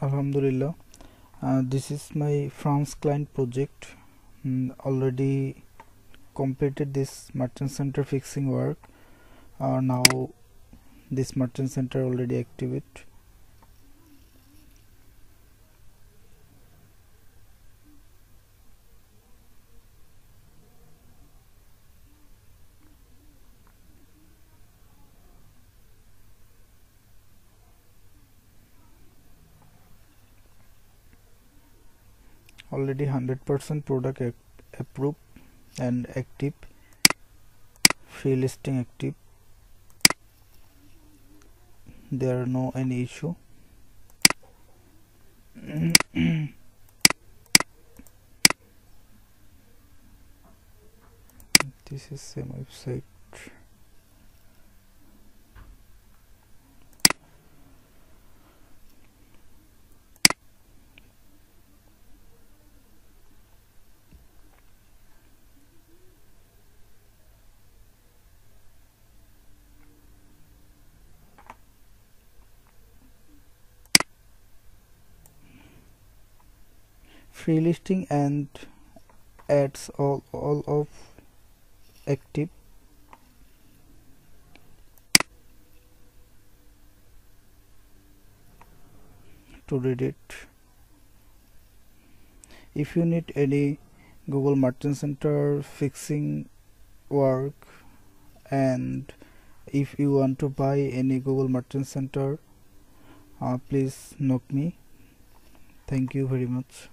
Alhamdulillah. This is my France client project. Already completed this merchant center fixing work. Now this merchant center already activate. Already 100% product approved and active. Free listing active. There are no any issue. This is same website. Free listing and ads all of active. To read it, if you need any Google Merchant Center fixing work, and if you want to buy any Google Merchant Center, please knock me. Thank you very much.